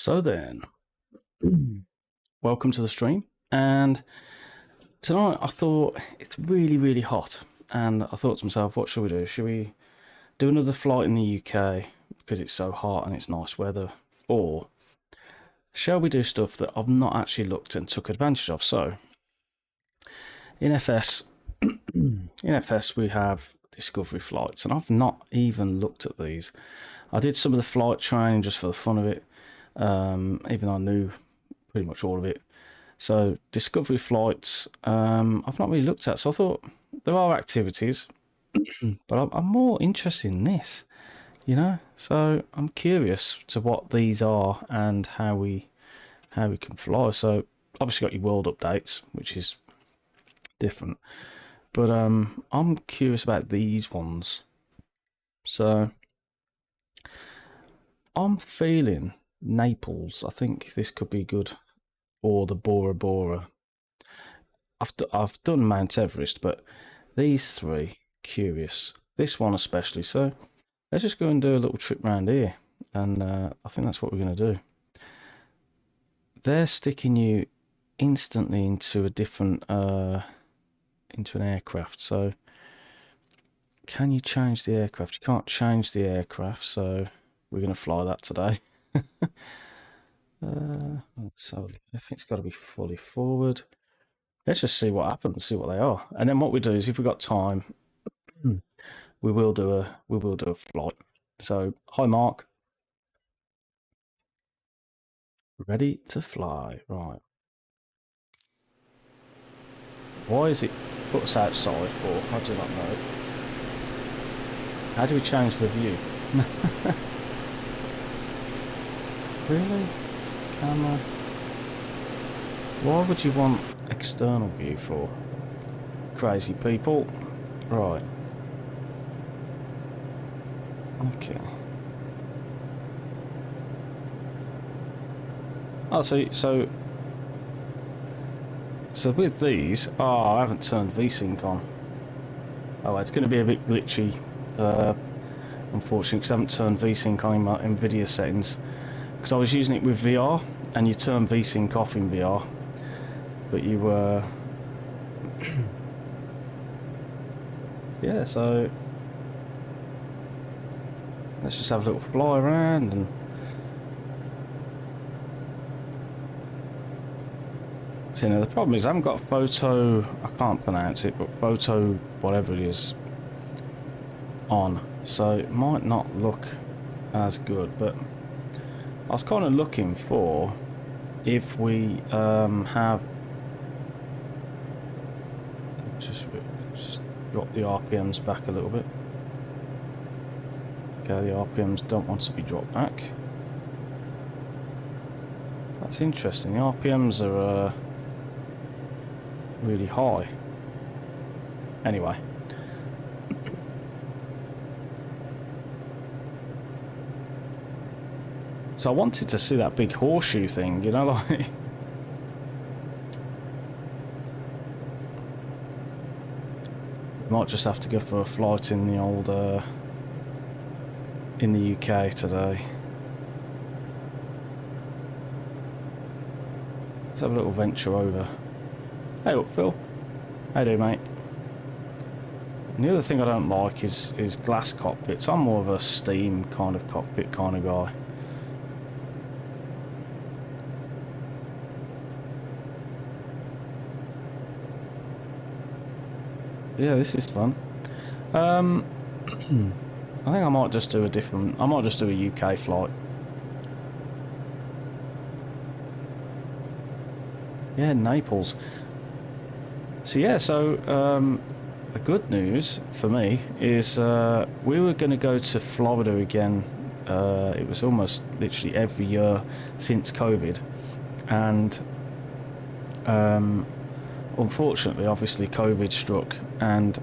So then, welcome to the stream. And tonight I thought it's really, really hot. And I thought to myself, what should we do? Should we do another flight in the UK because it's so hot and it's nice weather? Or shall we do stuff that I've not actually looked and took advantage of? So, in FS, we have discovery flights, and I've not even looked at these. I did some of the flight training just for the fun of it, even though I knew pretty much all of it. So discovery flights, I've not really looked at. So I thought there are activities, but I'm more interested in this, you know. So I'm curious to what these are and how we can fly. So obviously got your world updates, which is different, but I'm curious about these ones. So I'm feeling Naples. I think this could be good, or the Bora Bora. I've done Mount Everest, but these three, curious. This one especially. So let's just go and do a little trip around here, and I think that's what we're going to do. They're sticking you instantly into a different, into an aircraft. So can you change the aircraft? You can't change the aircraft, so we're going to fly that today. So everything's got to be fully forward. Let's just see what happens, see what they are, and then what we do is, if we've got time, we will do a flight. So, hi Mark, ready to fly, right? Why is it put us outside for? I do not know. How do we change the view? Really? Camera? Why would you want external view for? Crazy people. Right. Okay. Oh, so with these, I haven't turned VSync on. Oh, it's going to be a bit glitchy, unfortunately, because I haven't turned VSync on in my NVIDIA settings. Because I was using it with VR, and you turn VSync off in VR, but you yeah. So let's just have a little fly around and. So, you know, the problem is I haven't got a photo, I can't pronounce it, but photo whatever it is on, so it might not look as good. But I was kind of looking for if we have just drop the RPMs back a little bit. Okay, the RPMs don't want to be dropped back. That's interesting. The RPMs are really high. Anyway. So I wanted to see that big horseshoe thing, you know, like. Might just have to go for a flight in the old, in the UK today. Let's have a little venture over. Hey up, Phil. How do you, mate? And the other thing I don't like is glass cockpits. I'm more of a steam kind of cockpit kind of guy. Yeah, this is fun. I think I might just do a UK flight. Yeah, Naples. So yeah, the good news for me is we were going to go to Florida again. It was almost literally every year since COVID, and unfortunately, obviously, COVID struck, and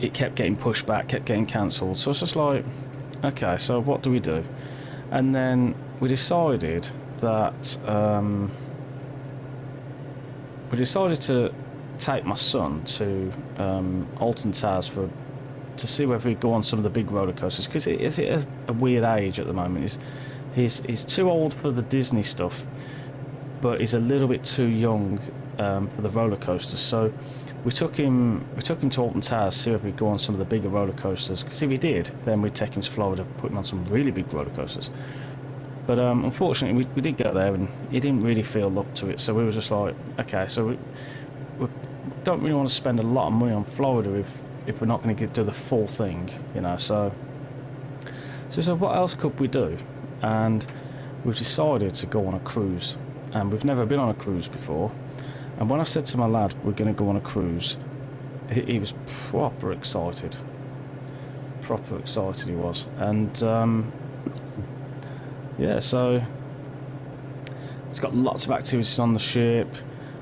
it kept getting pushed back, kept getting cancelled. So it's just like, okay, so what do we do? And then we decided that to take my son to Alton Towers to see whether he'd go on some of the big roller coasters, because it is at a weird age at the moment. He's too old for the Disney stuff, but he's a little bit too young for the roller coasters. So we took him to Alton Towers to see if he'd go on some of the bigger roller coasters. Because if he did, then we'd take him to Florida, put him on some really big roller coasters. But unfortunately, we did go there, and he didn't really feel up to it. So we were just like, okay, so we don't really want to spend a lot of money on Florida if we're not going to do the full thing, you know. So what else could we do? And we've decided to go on a cruise, and we've never been on a cruise before. And when I said to my lad we're going to go on a cruise, he was proper excited. Proper excited he was. And yeah, so it's got lots of activities on the ship,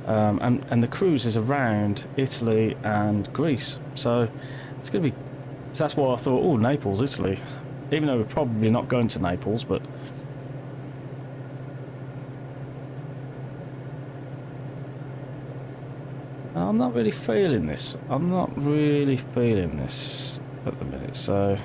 and the cruise is around Italy and Greece. So it's going to be. So that's why I thought, oh, Naples, Italy. Even though we're probably not going to Naples, but I'm not really feeling this. I'm not really feeling this at the minute, so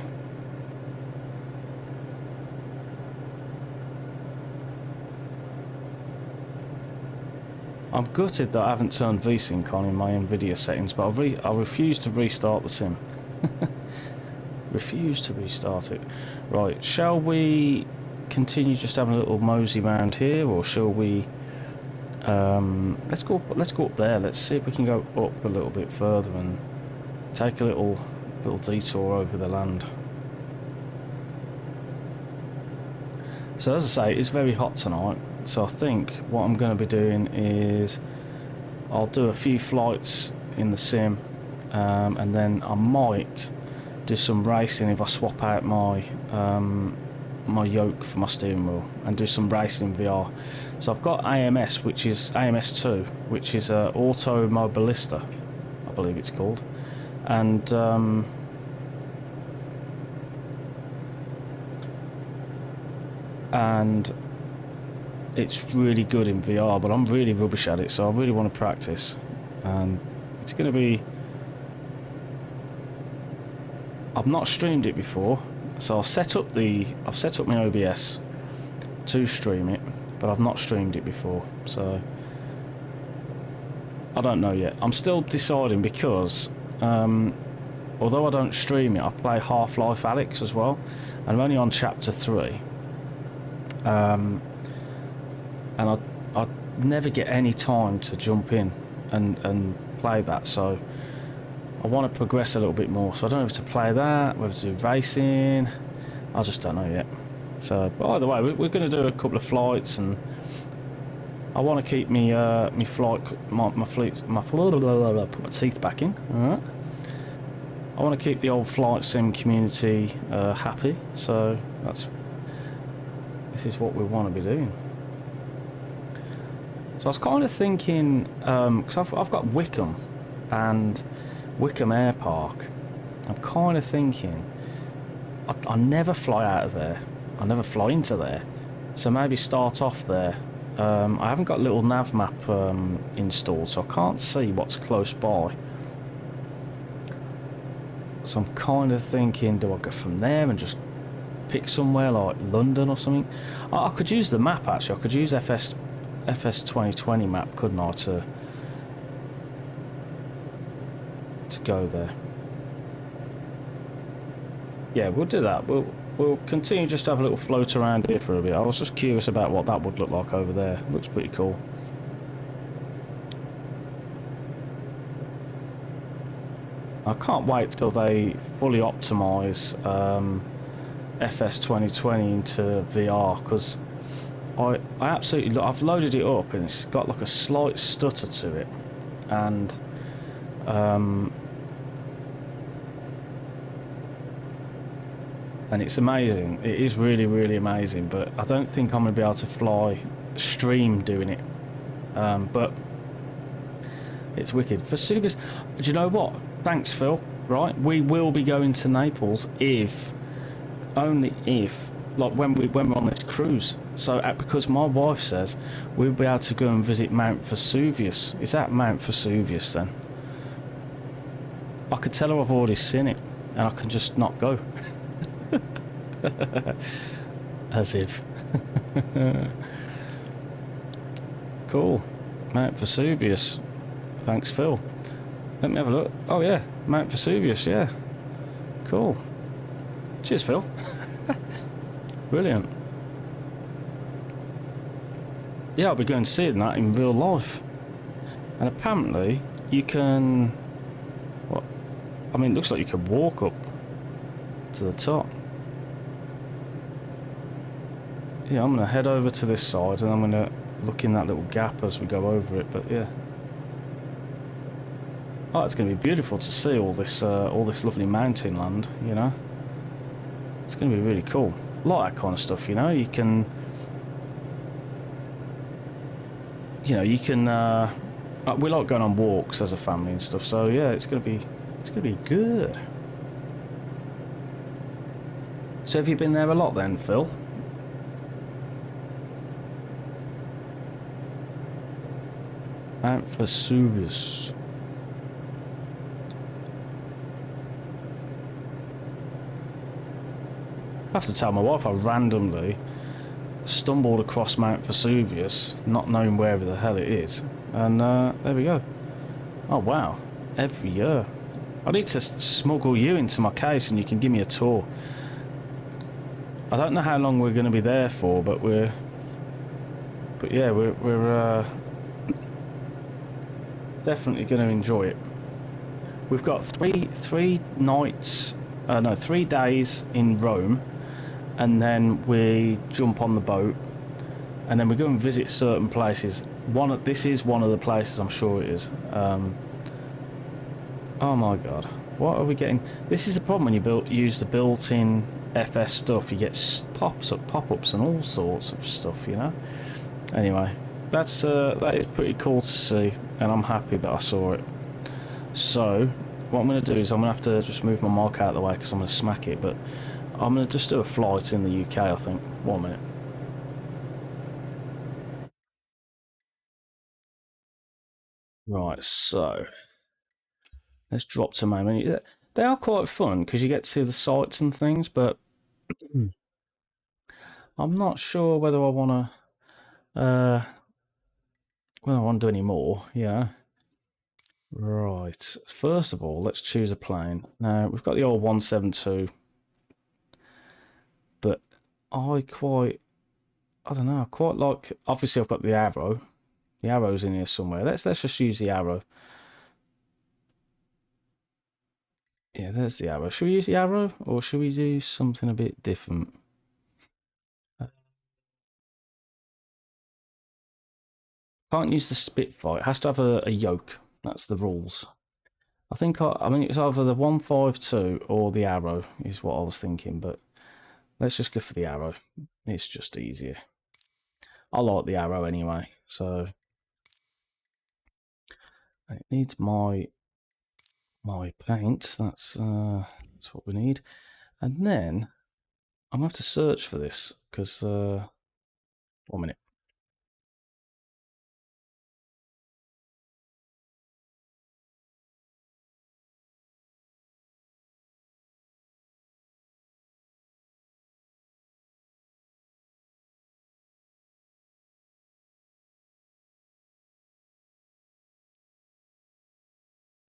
I'm gutted that I haven't turned VSync on in my NVIDIA settings, but I refuse to restart the sim. Refuse to restart it. Right, shall we continue just having a little mosey round here, or shall we let's go up there. Let's see if we can go up a little bit further and take a little detour over the land. So as I say, it's very hot tonight, so I think what I'm going to be doing is I'll do a few flights in the sim, and then I might do some racing if I swap out my my yoke for my steering wheel and do some racing in VR. So I've got AMS, which is AMS2, which is Automobilista, I believe it's called, and it's really good in VR, but I'm really rubbish at it, so I really want to practice. And it's going to be. I've not streamed it before, so I've set up my OBS to stream it, but I've not streamed it before, so I don't know yet. I'm still deciding because although I don't stream it, I play Half-Life Alyx as well, and I'm only on chapter 3, and I never get any time to jump in and play that, so I want to progress a little bit more. So I don't know if to play that, whether to do racing, I just don't know yet. So, but either way, we're going to do a couple of flights, and I want to keep me put my teeth back in. All right. I want to keep the old flight sim community happy. So this is what we want to be doing. So I was kind of thinking, because I've got Wycombe and Wycombe Air Park. I'm kind of thinking I never fly out of there. I never fly into there. So maybe start off there. I haven't got a little nav map installed, so I can't see what's close by. So I'm kind of thinking, do I go from there and just pick somewhere like London or something? I could use the map actually. I could use FS 2020 map, couldn't I, to go there. Yeah, we'll do that. We'll continue just to have a little float around here for a bit. I was just curious about what that would look like over there. Looks pretty cool. I can't wait till they fully optimise FS 2020 into VR, because I absolutely, I've loaded it up and it's got like a slight stutter to it, and it's amazing. It is really, really amazing, but I don't think I'm going to be able to stream doing it. But it's wicked. Vesuvius, do you know what? Thanks, Phil. Right, we will be going to Naples only if, like when we're on this cruise. So because my wife says we'll be able to go and visit Mount Vesuvius. Is that Mount Vesuvius then? I could tell her I've already seen it, and I can just not go. As if. Cool. Mount Vesuvius. Thanks, Phil. Let me have a look. Oh, yeah. Mount Vesuvius, yeah. Cool. Cheers, Phil. Brilliant. Yeah, I'll be going to see that in real life. And apparently, you can... What? I mean, it looks like you can walk up to the top. Yeah, I'm going to head over to this side and I'm going to look in that little gap as we go over it, but yeah. Oh, it's going to be beautiful to see all this lovely mountain land, you know. It's going to be really cool. A lot of that kind of stuff, you know. You can, we like going on walks as a family and stuff. So yeah, it's going to be good. So have you been there a lot then, Phil? Mount Vesuvius. I have to tell my wife I randomly stumbled across Mount Vesuvius, not knowing where the hell it is, and there we go. Oh wow, every year. I need to smuggle you into my case and you can give me a tour. I don't know how long we're going to be there for, but we're definitely going to enjoy it. We've got three nights, no, 3 days in Rome, and then we jump on the boat, and then we go and visit certain places. This is one of the places, I'm sure it is. Oh my god, what are we getting? This is the problem when you use the built-in FS stuff. You get pop-ups, and all sorts of stuff, you know. Anyway, that is pretty cool to see, and I'm happy that I saw it. So, what I'm going to do is I'm going to have to just move my mic out of the way because I'm going to smack it, but I'm going to just do a flight in the UK, I think. 1 minute. Right, so let's drop to my menu. They are quite fun because you get to see the sights and things, but I'm not sure whether I want to do any more. Yeah. Right. First of all, let's choose a plane. Now we've got the old 172, but I don't know. I quite like. Obviously, I've got the arrow. The arrow's in here somewhere. Let's just use the arrow. Yeah, there's the arrow. Should we use the arrow or should we do something a bit different? Can't use the Spitfire. It has to have a yoke. That's the rules. I mean, it's either the 152 or the arrow is what I was thinking, but let's just go for the arrow. It's just easier. I like the arrow anyway, so it needs my paint. That's what we need, and then I'm gonna have to search for this because 1 minute.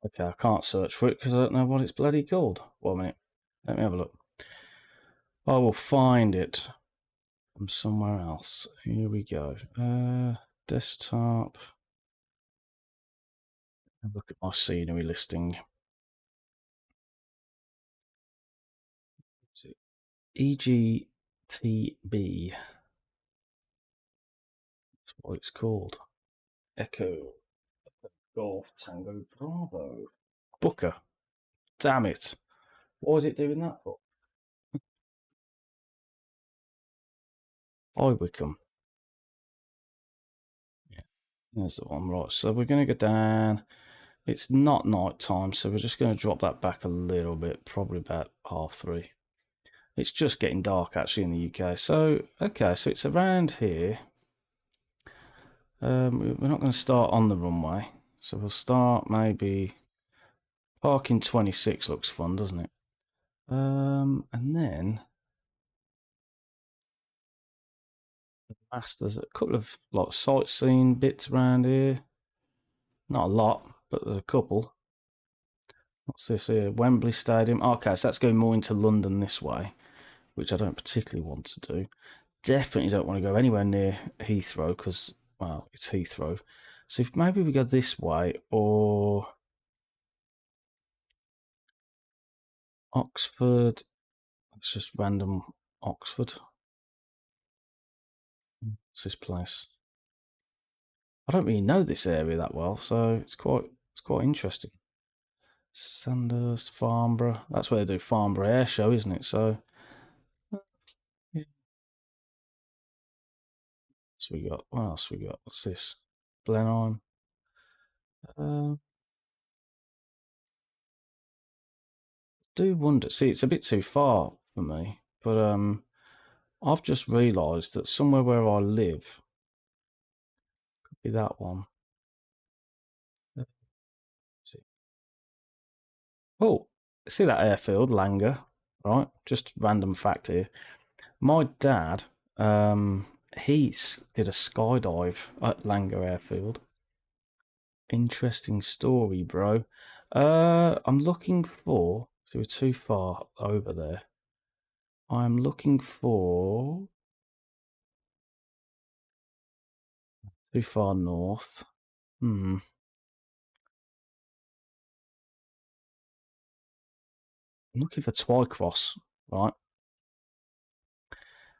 Okay, I can't search for it because I don't know what it's bloody called. 1 minute. Let me have a look. I will find it from somewhere else. Here we go. Desktop. Look at my scenery listing. EGTB. That's what it's called. Echo Golf Tango Bravo. Booker. Damn it. What was it doing that for? Wycombe. Yeah, there's the one. Right, so we're going to go down. It's not night time, so we're just going to drop that back a little bit, probably about 3:30. It's just getting dark actually in the UK. So, okay, so it's around here. We're not going to start on the runway. So we'll start maybe parking 26 looks fun, doesn't it? And then There's a couple of like sightseeing bits around here. Not a lot, but there's a couple. What's this here? Wembley Stadium. Okay, so that's going more into London this way, which I don't particularly want to do. Definitely don't want to go anywhere near Heathrow because, well, it's Heathrow. So if maybe we go this way or Oxford. It's just random Oxford. What's this place? I don't really know this area that well, so it's quite interesting. Sandhurst, Farnborough. That's where they do Farnborough Air Show, isn't it? So, yeah. So we got. What else we got? What's this? Blenheim. Uh, do wonder. See, it's a bit too far for me, but I've just realised that somewhere where I live could be that one. See. Oh, see that airfield, Langer, right? Just random fact here. My dad, he's did a skydive at Langer Airfield. Interesting story, bro. I'm looking for. So we're too far over there. I'm looking for too far north. I'm looking for Twycross, right?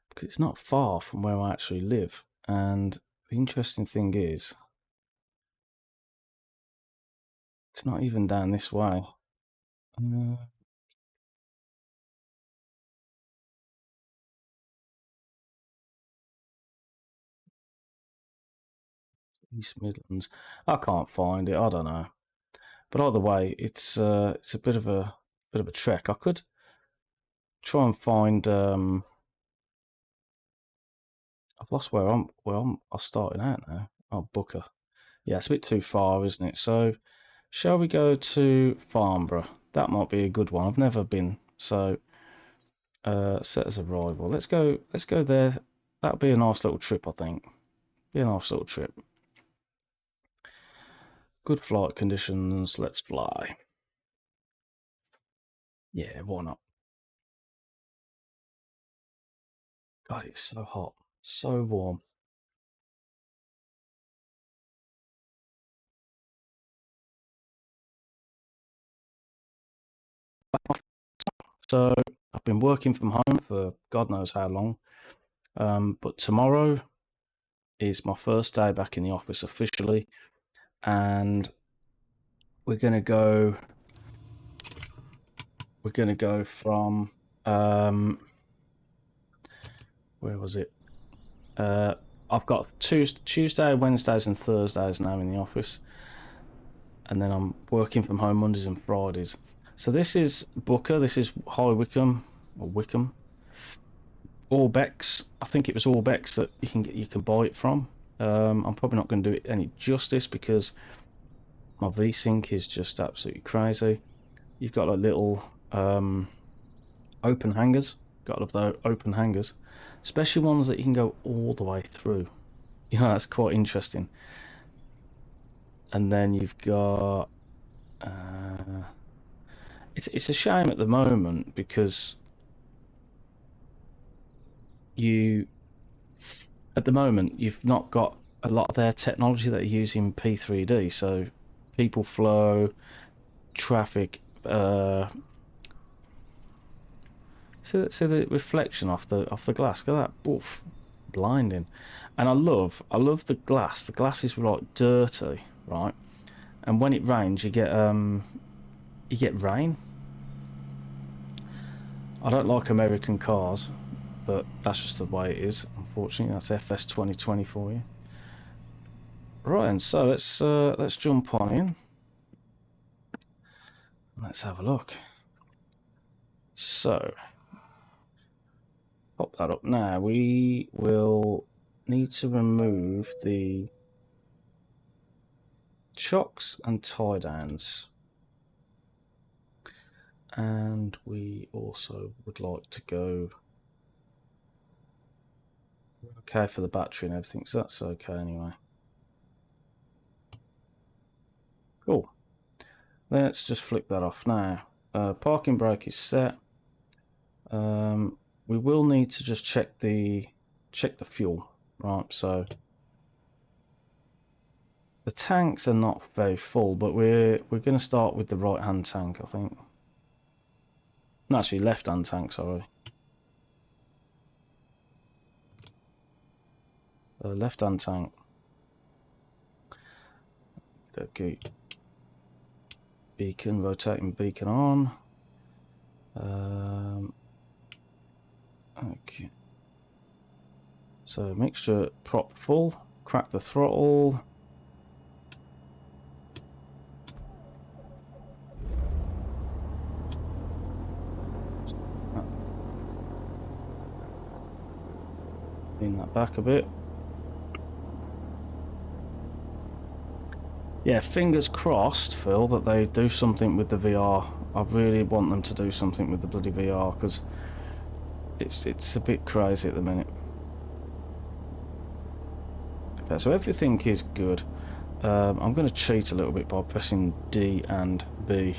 Because it's not far from where I actually live. And the interesting thing is, it's not even down this way. Uh, East Midlands. I can't find it. I don't know. But either way, it's a bit of a trek. I could try and find. I've lost I'm starting out now. Oh, Booker. Yeah, it's a bit too far, isn't it? So, shall we go to Farnborough? That might be a good one. I've never been. So, set as a rival. Let's go. Let's go there. That'll be a nice little trip, I think. Be a nice little trip. Good flight conditions. Let's fly. Yeah, why not? God, it's so hot, so warm. So I've been working from home for God knows how long. But tomorrow is my first day back in the office officially, and we're gonna go. We're gonna go from where was it? Uh, I've got Tuesday, Wednesdays, and Thursdays now in the office, and then I'm working from home Mondays and Fridays. So this is Booker. This is High Wycombe or Wycombe. Orbex. I think it was Orbex that you can buy it from. I'm probably not going to do it any justice because my V-Sync is just absolutely crazy. You've got like little open hangers. Got of those open hangers, especially ones that you can go all the way through. Yeah, that's quite interesting. And then you've got. It's a shame at the moment because you at the moment you've not got a lot of their technology that you use in P3D. So people flow, traffic. See the reflection off the glass. Look at that. Oof, blinding. And I love the glass. The glass is like dirty, right? And when it rains, you get rain. I don't like American cars, but that's just the way it is. Unfortunately, that's FS 2020 for you. Right, and so let's jump on in. Let's have a look. So, pop that up now. We will need to remove the chocks and tie downs. And we also would like to go Okay for the battery and everything, so that's okay anyway. Cool. Let's just flick that off now. Parking brake is set. We will need to just check the fuel, right? So the tanks are not very full, but we're going to start with the right hand tank, I think. No, actually, left hand tank. Sorry, left hand tank. Okay. Beacon, rotating beacon on. Okay. So mixture prop full. Crack the throttle. Lean that back a bit. Yeah, fingers crossed, Phil, that they do something with the VR. I really want them to do something with the bloody VR, because it's a bit crazy at the minute. Okay, so everything is good. I'm going to cheat a little bit by pressing D and B.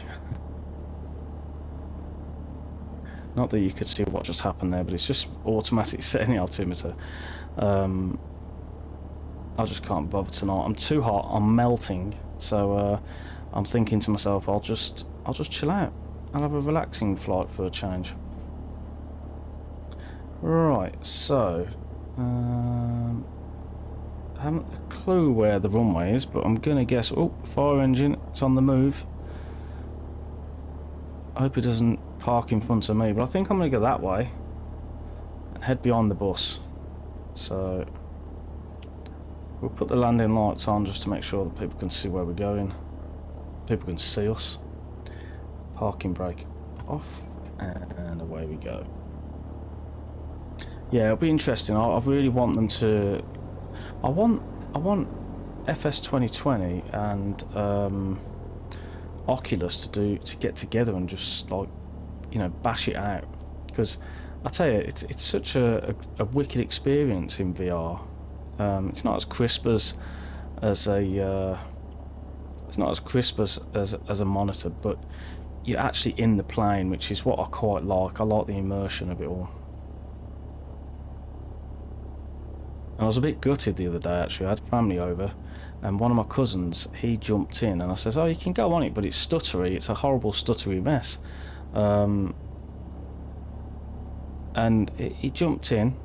Not that you could see what just happened there, but it's just automatic setting the altimeter. I just can't bother tonight. I'm too hot. I'm melting. So I'm thinking to myself, I'll just chill out. I'll have a relaxing flight for a change. Right. So I haven't a clue where the runway is, but I'm gonna guess. Oh, fire engine. It's on the move. I hope it doesn't park in front of me, but I think I'm gonna go that way and head behind the bus. So we'll put the landing lights on just to make sure that people can see where we're going. People can see us. Parking brake off, and away we go. Yeah, it'll be interesting. I really want them to. I want FS 2020 and Oculus to get together and just, like, you know, bash it out, because I tell you, it's such a wicked experience in VR. It's not as crisp as a it's not as crisp as a monitor, but you're actually in the plane, which is what I quite like. I like the immersion of it all. And I was a bit gutted the other day, actually. I had family over, and one of my cousins, he jumped in, and I says, "Oh, you can go on it, but it's stuttery. It's a horrible stuttery mess." And he jumped in.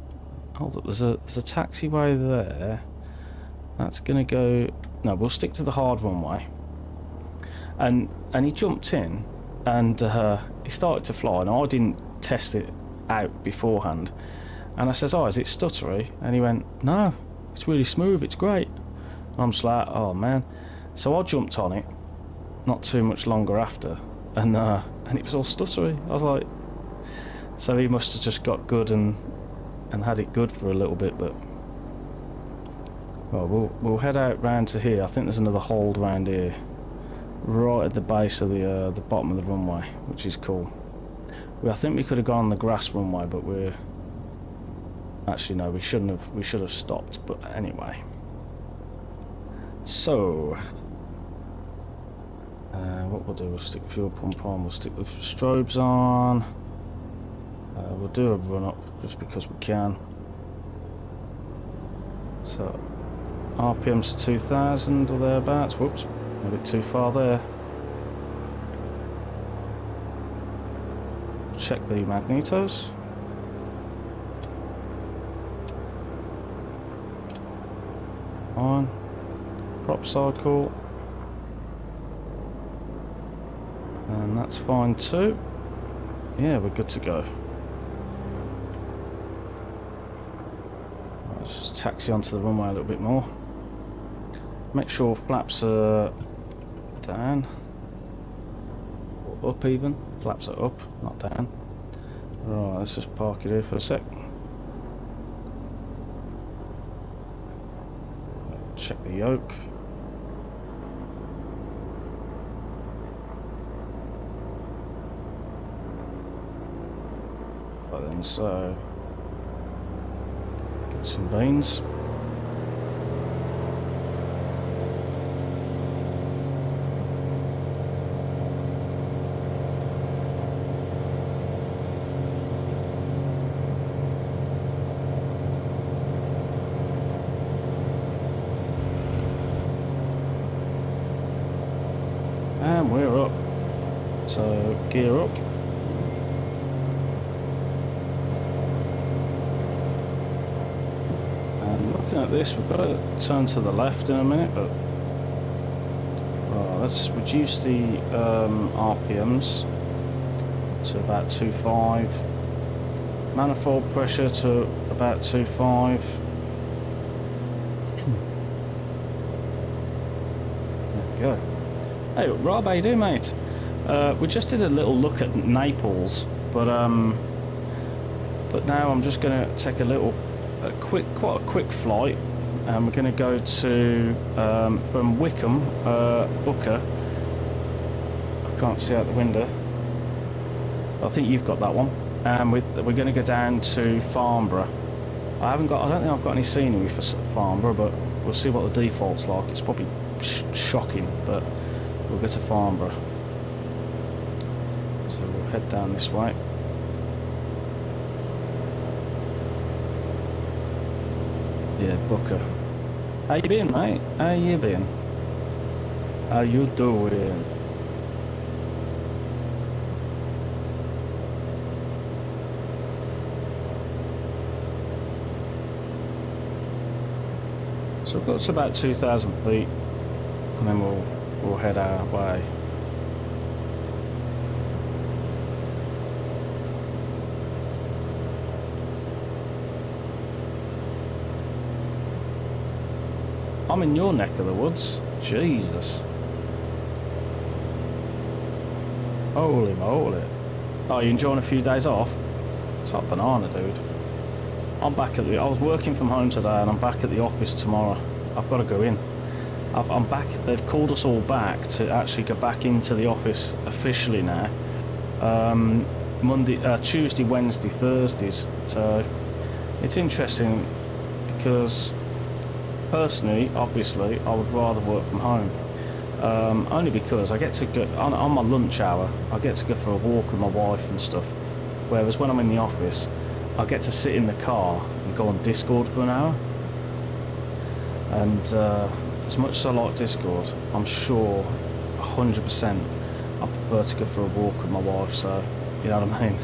Hold up, there's a taxiway there. That's gonna go. No, we'll stick to the hard runway. And he jumped in, and he started to fly, and I didn't test it out beforehand. And I says, "Oh, is it stuttery?" And he went, "No, it's really smooth. It's great." And I'm just like, "Oh man!" So I jumped on it, not too much longer after, and it was all stuttery. I was like, so he must have just got good and had it good for a little bit. But well, we'll head out round to here. I think there's another hold round here, right at the base of the bottom of the runway, which is cool. I think we could have gone on the grass runway, but we're actually no, we shouldn't have. We should have stopped. But anyway, so what we'll do, we'll stick fuel pump on. We'll stick the strobes on. We'll do a run up just because we can. So RPM's 2000 or thereabouts. Whoops, a bit too far there. Check the magnetos. On. Prop cycle. And that's fine too. Yeah, we're good to go. Let's just taxi onto the runway a little bit more. Make sure flaps are down. Or up even. Flaps are up, not down. Right, let's just park it here for a sec. Check the yoke. But then so Some beans. And we're up. So gear up. And looking at this, we've got to turn to the left in a minute, but let's reduce the RPMs to about 2.5. Manifold pressure to about 2.5. There we go. Hey Rob, how you doing, mate? We just did a little look at Naples, but now I'm just going to take quite a quick flight, and we're going to go to from Wycombe, Booker. I can't see out the window. I think you've got that one. And we're going to go down to Farnborough. I don't think I've got any scenery for Farnborough, but we'll see what the default's like. It's probably shocking, but we'll go to Farnborough. So we'll head down this way. Yeah, Booker. How you been, mate? How you been? How you doing? So we've got to about 2,000 feet, and then we'll head our way. I'm in your neck of the woods. Jesus. Holy moly. Oh, you enjoying a few days off? Top banana, dude. I'm back at I was working from home today, and I'm back at the office tomorrow. I've got to go in. I'm back. They've called us all back to actually go back into the office officially now. Tuesday, Wednesday, Thursdays. So it's interesting because personally, obviously, I would rather work from home. Only because I get to go on my lunch hour. I get to go for a walk with my wife and stuff. Whereas when I'm in the office, I get to sit in the car and go on Discord for an hour. And as much as I like Discord, I'm sure 100% I prefer to go for a walk with my wife. So you know what I mean.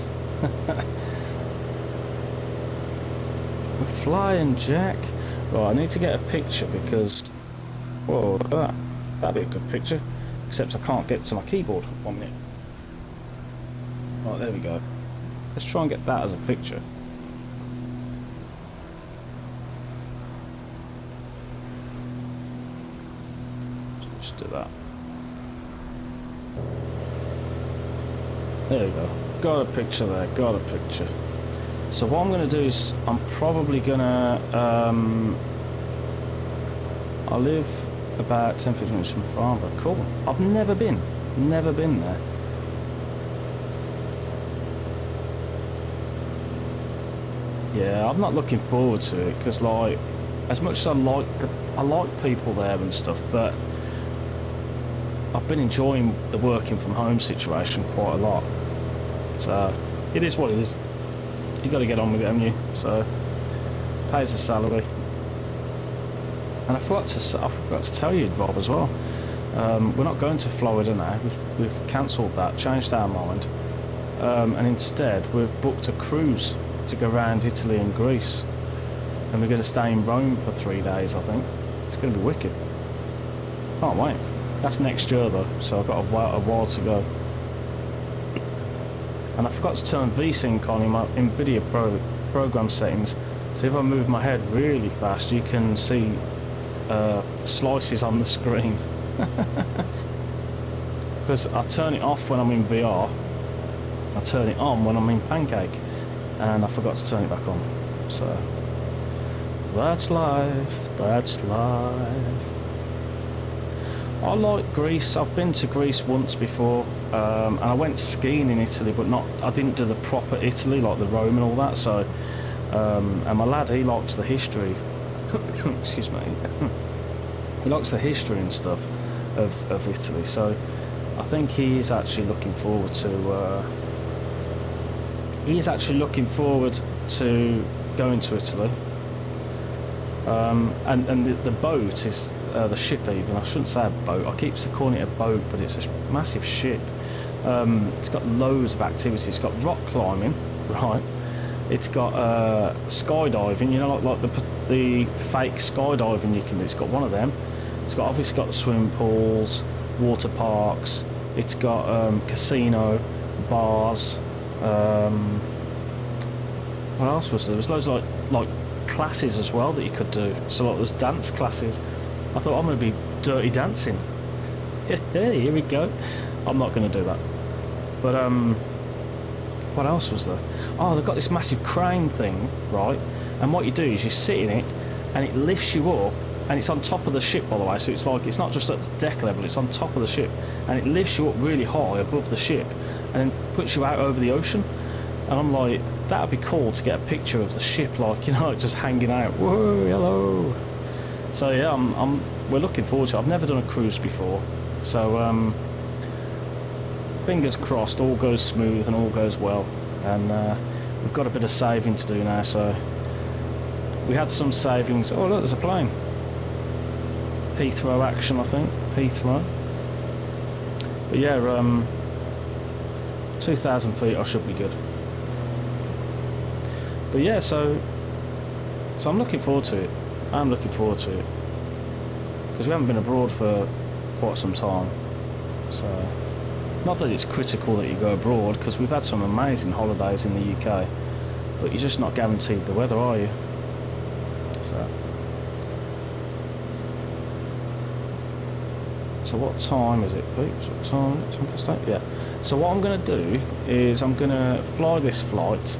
We're flying, Jack. Right, I need to get a picture because whoa, that'd be a good picture. Except I can't get to my keyboard. 1 minute. Right, there we go. Let's try and get that as a picture. Just do that. There we go. Got a picture there. Got a picture. So what I'm going to do is I'm probably going to I live about 10-15 minutes from Farnborough. Cool. I've never been there. Yeah, I'm not looking forward to it because, like, as much as I like people there and stuff, but I've been enjoying the working from home situation quite a lot. So it is what it is. You got to get on with it, haven't you? So pays the salary. And I forgot to tell you, Rob, as well. We're not going to Florida now. We've cancelled that, changed our mind, and instead we've booked a cruise to go around Italy and Greece, and we're going to stay in Rome for 3 days. I think it's going to be wicked. Can't wait. That's next year though, so I've got a while to go. And I forgot to turn VSync on in my NVIDIA program settings, so if I move my head really fast, you can see slices on the screen. Because I turn it off when I'm in VR, I turn it on when I'm in Pancake, and I forgot to turn it back on. So that's life. That's life. I like Greece. I've been to Greece once before, and I went skiing in Italy, but I didn't do the proper Italy like the Rome and all that. So and my lad, he likes the history. Excuse me. He likes the history and stuff of Italy, so I think he is actually looking forward to. He's actually looking forward to going to Italy. And the boat is the ship. Even I shouldn't say a boat. I keep calling it a boat, but it's a massive ship. It's got loads of activities. It's got rock climbing, right? It's got skydiving. You know, like the fake skydiving you can do. It's got one of them. It's got obviously got the swimming pools, water parks. It's got casino, bars. What else was there? There was loads of like classes as well that you could do. So like there's dance classes. I thought, I'm going to be dirty dancing. Here we go. I'm not going to do that. But what else was there? Oh, they've got this massive crane thing, right? And what you do is you sit in it, and it lifts you up, and it's on top of the ship, by the way. So it's like, it's not just at deck level; it's on top of the ship, and it lifts you up really high above the ship, and then puts you out over the ocean. And I'm like, that'd be cool to get a picture of the ship, like, you know, just hanging out. Whoa, hello. So yeah, we're looking forward to it. I've never done a cruise before, so fingers crossed, all goes smooth and all goes well. And we've got a bit of saving to do now, so we had some savings. Oh look, there's a plane. Heathrow action, I think. Heathrow. But yeah, 2,000 feet, I should be good. But yeah, so I'm looking forward to it. I'm looking forward to it because we haven't been abroad for quite some time. So, not that it's critical that you go abroad, because we've had some amazing holidays in the UK, but you're just not guaranteed the weather, are you? So what time is it? Oops, what time? 10:08? Yeah. So what I'm going to do is I'm going to fly this flight,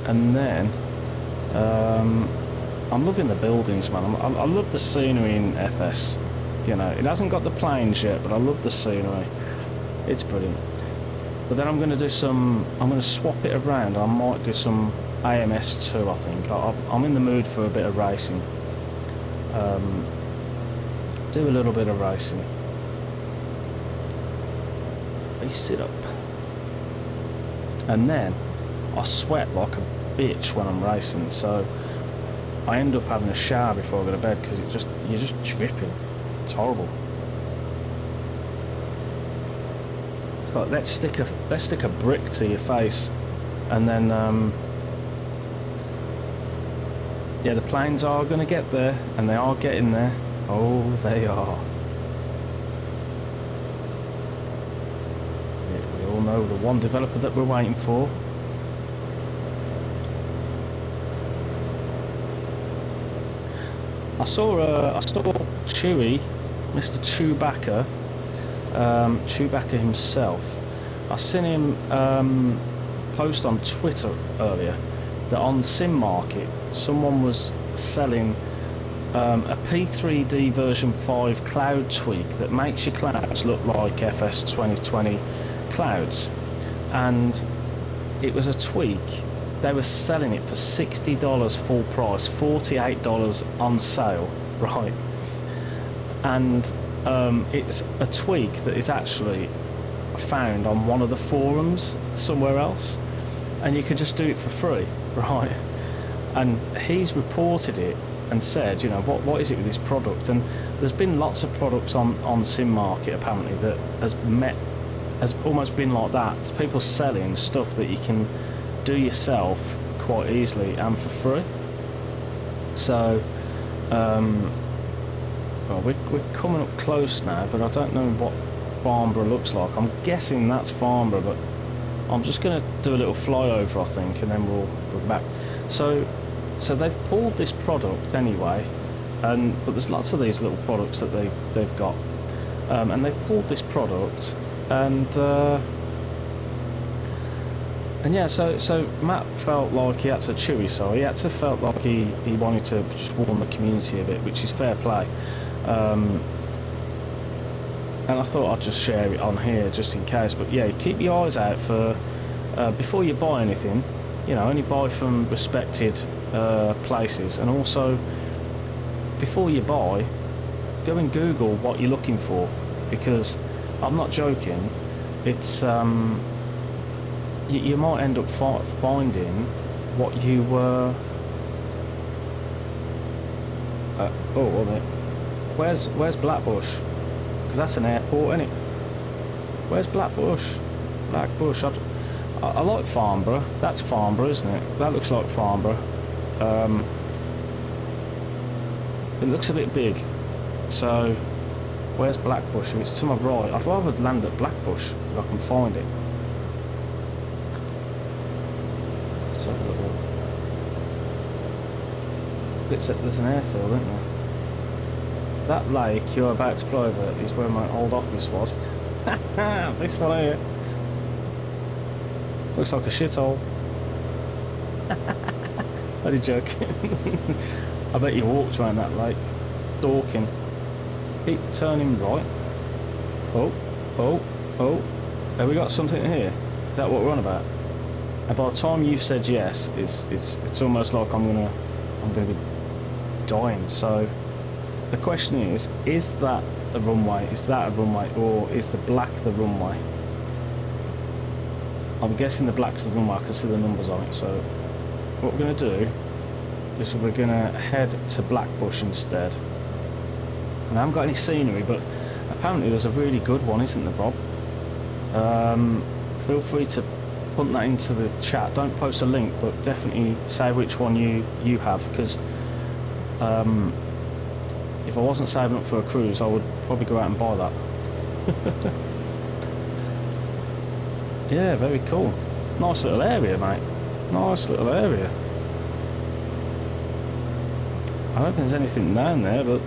and then I'm loving the buildings, man. I love the scenery in FS. You know, it hasn't got the planes yet, but I love the scenery. It's brilliant. But then I'm going to do some. I'm going to swap it around. I might do some AMS too. I think I'm in the mood for a bit of racing. Do a little bit of racing. You sit up, and then I sweat like a bitch when I'm racing. So I end up having a shower before I go to bed because you're just dripping. It's horrible. It's like let's stick a brick to your face, and then yeah, the planes are going to get there, and they are getting there. Oh, they are. Yeah, we all know the one developer that we're waiting for. I saw Chewie, Mr. Chewbacca, Chewbacca himself. I seen him post on Twitter earlier that on Sim Market someone was selling a P3D version 5 cloud tweak that makes your clouds look like FS 2020 clouds, and it was a tweak. They were selling it for $60 full price, $48 on sale, right? And it's a tweak that is actually found on one of the forums somewhere else, and you can just do it for free, right? And he's reported it and said, you know, what is it with this product? And there's been lots of products on Sim Market apparently that has almost been like that. It's people selling stuff that you can do yourself quite easily and for free. So well, we're coming up close now, but I don't know what Farnborough looks like. I'm guessing that's Farnborough, but I'm just going to do a little flyover, I think, and then we'll be back. So they've pulled this product anyway, but there's lots of these little products that they've got, and they've pulled this product, and yeah, so Matt felt like he had to he had to felt like he wanted to just warm the community a bit, which is fair play. And I thought I'd just share it on here just in case. But yeah, keep your eyes out for before you buy anything. You know, only buy from respected places, and also before you buy, go and Google what you're looking for, because I'm not joking. It's you might end up finding what you were. Oh, wait a minute. Where's Blackbush? Because that's an airport, isn't it? Where's Blackbush? Blackbush. I like Farnborough. That's Farnborough, isn't it? That looks like Farnborough. It looks a bit big. So, where's Blackbush? If it's to my right, I'd rather land at Blackbush if I can find it. Let's have a little. There's an airfield, isn't there? That lake you're about to fly over is where my old office was. This one here. Looks like a shithole. Only joking. I bet you walked around that lake. Dorking. Keep turning right. Oh. Have we got something here? Is that what we're on about? And by the time you've said yes, it's almost like I'm gonna be dying. So the question is that a runway? Is that a runway, or is the black the runway? I'm guessing the black's the runway. I can see the numbers on it. So what we're going to do is we're going to head to Blackbush instead. And I haven't got any scenery, but apparently there's a really good one, isn't there, Rob? Feel free to put that into the chat. Don't post a link, but definitely say which one you have, because if I wasn't saving up for a cruise, I would probably go out and buy that. Yeah, very cool. Nice little area, mate. Nice little area. I don't think there's anything down there, but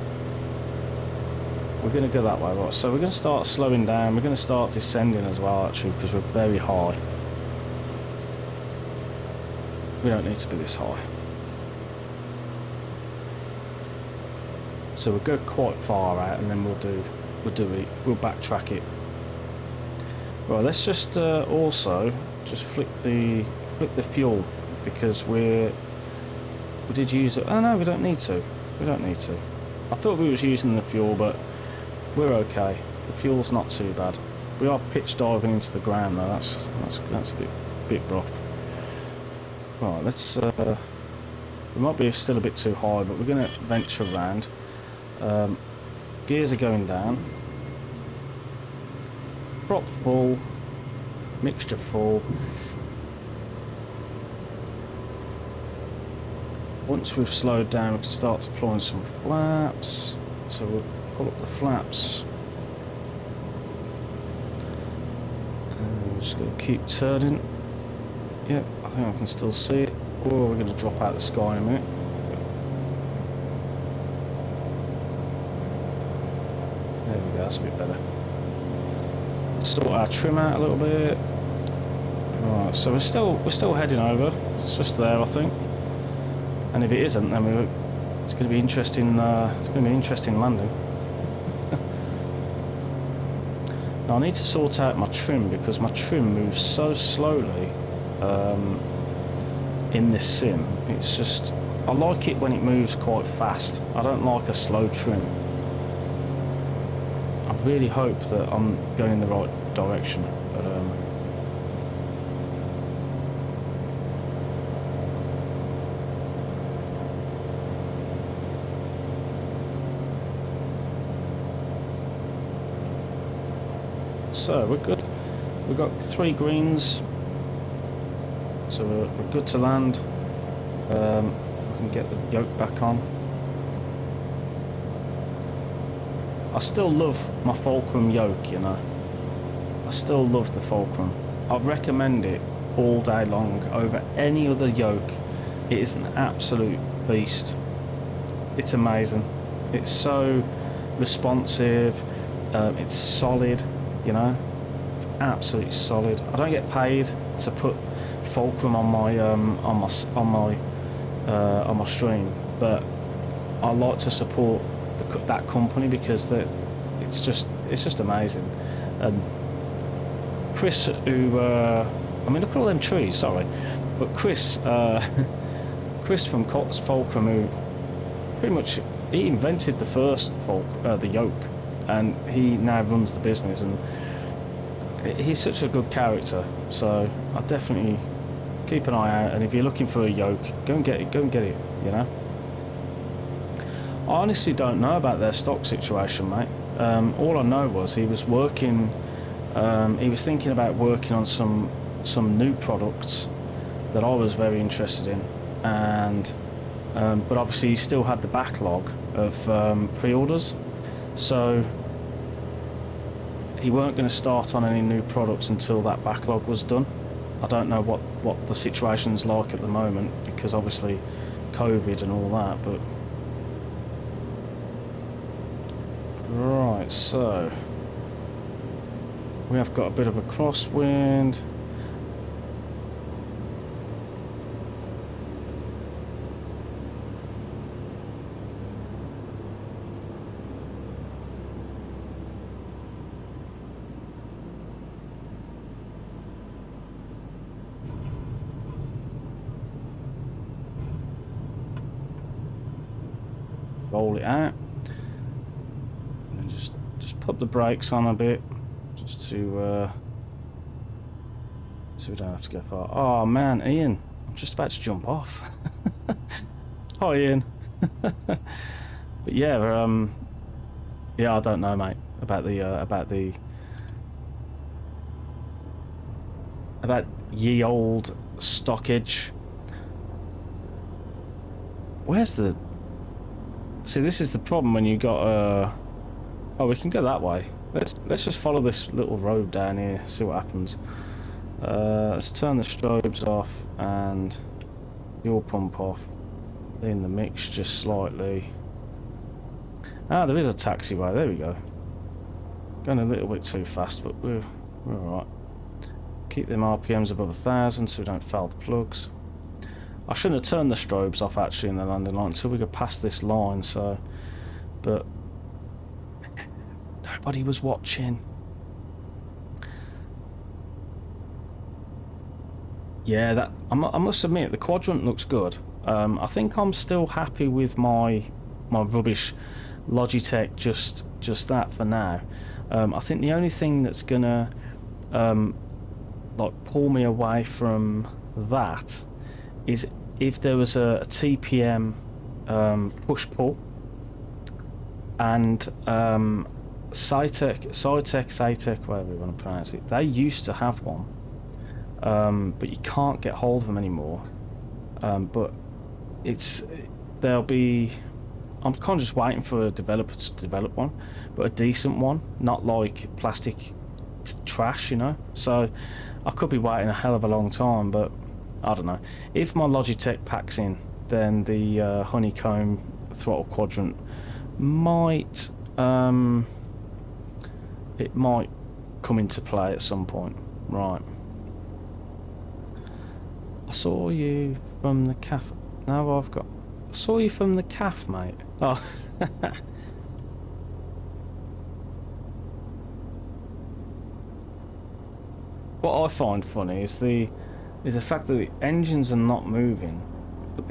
we're going to go that way, right? So we're going to start slowing down. We're going to start descending as well, actually, because we're very high. We don't need to be this high. So we'll go quite far out, and then we'll backtrack it. Right, let's just also just flip the fuel, because we did use it. Oh no, we don't need to. We don't need to. I thought we was using the fuel, but we're okay. The fuel's not too bad. We are pitch diving into the ground though. That's a bit rough. Right, let's. We might be still a bit too high, but we're going to venture around. Gears are going down. Prop full, mixture full. Once we've slowed down, we can start deploying some flaps. So we'll pull up the flaps. And we're just going to keep turning. Yep, I think I can still see it. Oh, we're going to drop out the sky in a minute. There we go, that's a bit better. Sort our trim out a little bit. Right, so we're still heading over. It's just there, I think. And if it isn't, then it's going to be interesting. It's going to be interesting landing. Now I need to sort out my trim, because my trim moves so slowly in this sim. It's just, I like it when it moves quite fast. I don't like a slow trim. I really hope that I'm going in the right direction, but so we're good. We've got 3 greens, so we're good to land. We can get the yoke back on. I still love my Fulcrum yoke, you know. I still love the Fulcrum. I'd recommend it all day long over any other yoke. It is an absolute beast. It's amazing. It's so responsive. It's solid, you know. It's absolutely solid. I don't get paid to put Fulcrum on my stream, but I like to support that company, because it's just amazing. And Chris, who I mean, look at all them trees. Sorry, But Chris, Chris from Cox Fulcrum, who pretty much he invented the first the yoke, and he now runs the business, and he's such a good character. So I definitely keep an eye out, and if you're looking for a yoke, go and get it. Go and get it. You know. I honestly don't know about their stock situation, mate. All I know was he was working. He was thinking about working on some new products that I was very interested in, and but obviously he still had the backlog of pre-orders, so he weren't going to start on any new products until that backlog was done. I don't know what the situation's like at the moment, because obviously COVID and all that, but right, so we have got a bit of a crosswind. Roll it out, and just put the brakes on a bit, just to so we don't have to go far. Oh man, Ian, I'm just about to jump off. Hi Ian. But yeah, yeah, I don't know, mate, about ye old stockage. Where's the... See, this is the problem when you got oh, we can go that way. Let's just follow this little road down here, see what happens. Let's turn the strobes off and the oil pump off. In the mix just slightly. Ah, there is a taxiway. There we go. Going a little bit too fast, but we're alright. Keep them RPMs above 1,000 so we don't foul the plugs. I shouldn't have turned the strobes off actually in the landing line until we got past this line, so... But... nobody was watching. Yeah, that... I must admit, the quadrant looks good. I think I'm still happy with my rubbish Logitech, just that for now. I think the only thing that's gonna... like pull me away from that is if there was a TPM push-pull, and Cytec, whatever you want to pronounce it, they used to have one, but you can't get hold of them anymore. But they'll be... I'm kind of just waiting for a developer to develop one, but a decent one, not like plastic trash, you know. So I could be waiting a hell of a long time, but I don't know. If my Logitech packs in, then the honeycomb throttle quadrant might it might come into play at some point. Right. I saw you from the calf. Now I've got... I saw you from the calf, mate. Oh. What I find funny is the fact that the engines are not moving, but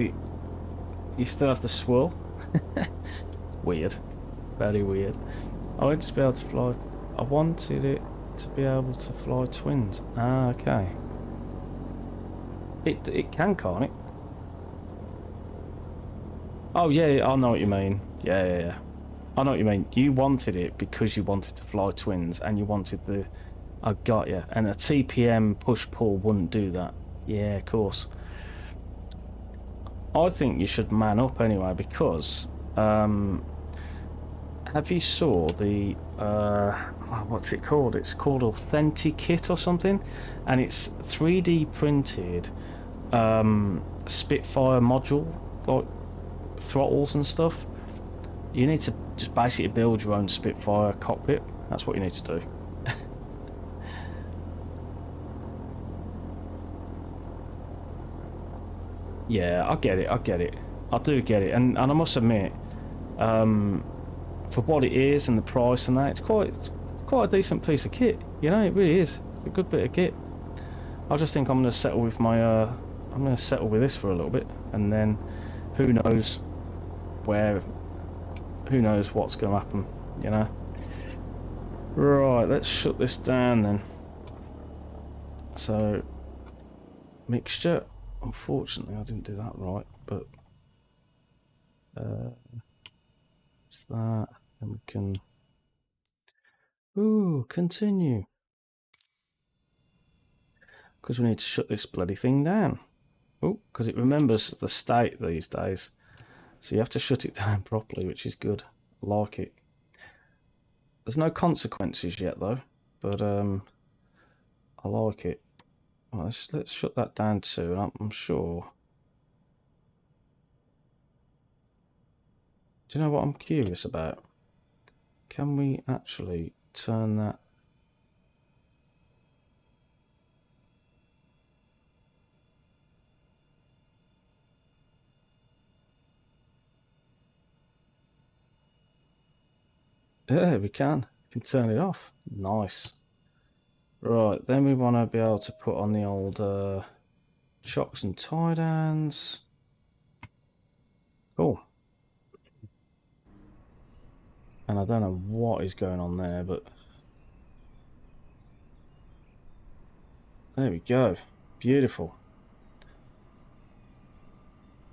you still have to swirl. Weird, very weird. I wanted to be able to fly. I wanted it to be able to fly twins. Ah, okay. It can, can't it? Oh yeah, I know what you mean. Yeah. I know what you mean. You wanted it because you wanted to fly twins, and you wanted the... I got you. And a TPM push-pull wouldn't do that. Yeah, of course. I think you should man up anyway, because... have you saw the... what's it called? It's called Authentic or something, and it's 3D printed Spitfire module, like throttles and stuff. You need to just basically build your own Spitfire cockpit. That's what you need to do. Yeah, I get it. I do get it, and I must admit, for what it is and the price and that, it's quite a decent piece of kit. You know, it really is. It's a good bit of kit. I just think I'm going to settle with my I'm going to settle with this for a little bit, and then who knows where, who knows what's going to happen, you know. Right, let's shut this down then. So, mixture. Unfortunately, I didn't do that right, but it's that. And we can. Ooh, continue. Because we need to shut this bloody thing down. Oh, because it remembers the state these days. So you have to shut it down properly, which is good. I like it. There's no consequences yet, though, but I like it. Well, let's shut that down too, and I'm sure. Do you know what I'm curious about? Can we actually turn that? Yeah, we can. We can turn it off. Nice. Right, then we want to be able to put on the old chocks and tie downs. Cool. And I don't know what is going on there, but there we go. Beautiful.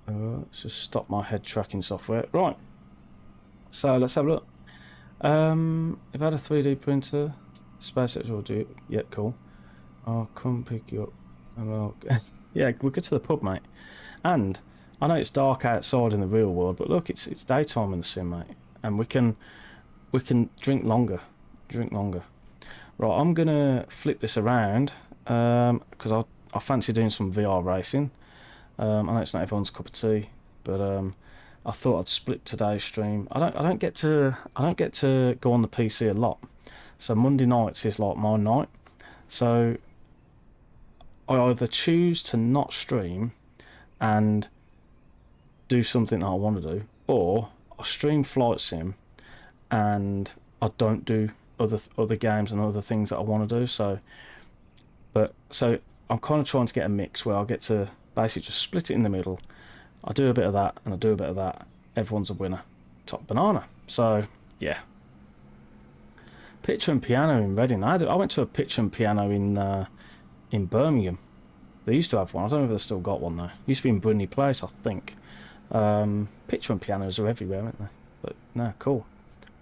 Let's just stop my head tracking software. Right. So let's have a look. I've had a 3D printer. SpaceX will do it. Yeah, cool. I'll come pick you up. Yeah, we'll get to the pub, mate. And I know it's dark outside in the real world, but look, it's daytime in the sim, mate. And we can drink longer. Drink longer. Right, I'm gonna flip this around because I fancy doing some VR racing. I know it's not everyone's cup of tea, but I thought I'd split today's stream. I don't get to go on the PC a lot, so Monday nights is like my night. So I either choose to not stream and do something that I want to do, or I stream flight sim and I don't do other games and other things that I want to do. So I'm kind of trying to get a mix where I get to basically just split it in the middle. I do a bit of that and I do a bit of that. Everyone's a winner. Top banana. So yeah. Picture and piano in Reading. I went to a picture and piano in Birmingham. They used to have one. I don't know if they've still got one though. Used to be in Brindley Place, I think. Picture and pianos are everywhere, aren't they? But no, cool.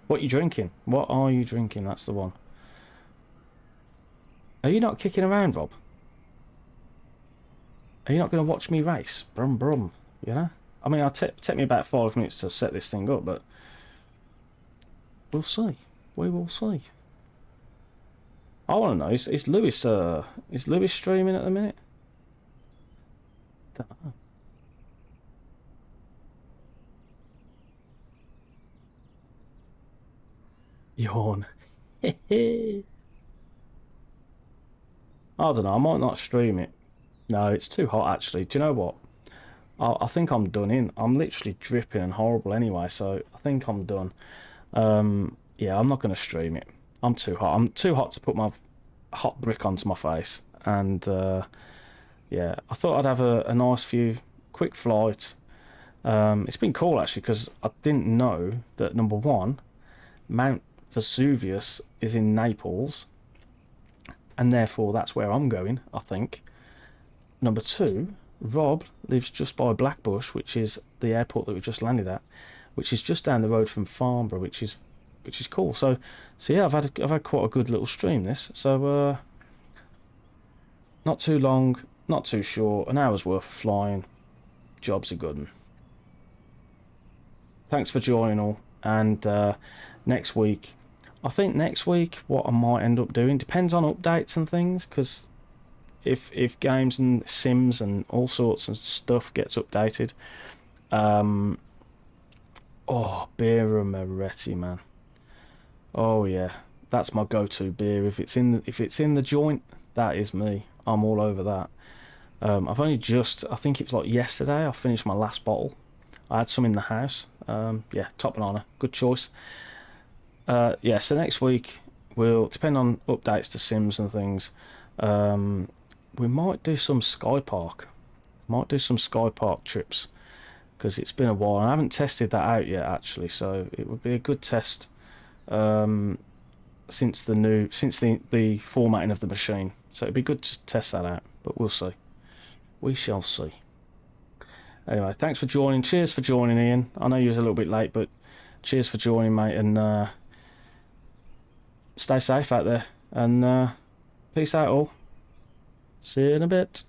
What are you drinking? What are you drinking? That's the one. Are you not kicking around, Rob? Are you not going to watch me race? Brum brum. You know? I mean, it'll take me about 5 minutes to set this thing up, but we'll see. We will see. I want to know, is Lewis streaming at the minute? Don't know. Yawn. I don't know, I might not stream it. No, it's too hot actually. Do you know what? I think I'm done in. I'm literally dripping and horrible anyway, so I think I'm done. Yeah, I'm not going to stream it. I'm too hot. I'm too hot to put my hot brick onto my face. And yeah, I thought I'd have a nice few quick flights. It's been cool actually because I didn't know that number one, Mount Vesuvius is in Naples, and therefore that's where I'm going, I think. Number two, Rob lives just by Blackbush, which is the airport that we just landed at, which is just down the road from Farnborough, which is cool. So yeah, I've had quite a good little stream this. So not too long, not too short, an hour's worth of flying. Job's a good one. Thanks for joining all, and next week, I think next week what I might end up doing depends on updates and things, because if games and sims and all sorts of stuff gets updated, oh, beer and Moretti, man. Oh yeah, that's my go-to beer. If it's in the joint, that is me. I'm all over that. I've only just, I think it was like yesterday, I finished my last bottle. I had some in the house. Yeah, top banana, good choice. Yeah, so next week we'll depend on updates to sims and things. We might do some Sky Park. Might do some Sky Park trips because it's been a while. I haven't tested that out yet actually, so it would be a good test since the formatting of the machine. So it'd be good to test that out, but we'll see. We shall see. Anyway, thanks for joining. Cheers for joining, Ian. I know you was a little bit late, but cheers for joining, mate, and stay safe out there, and peace out all. See you in a bit.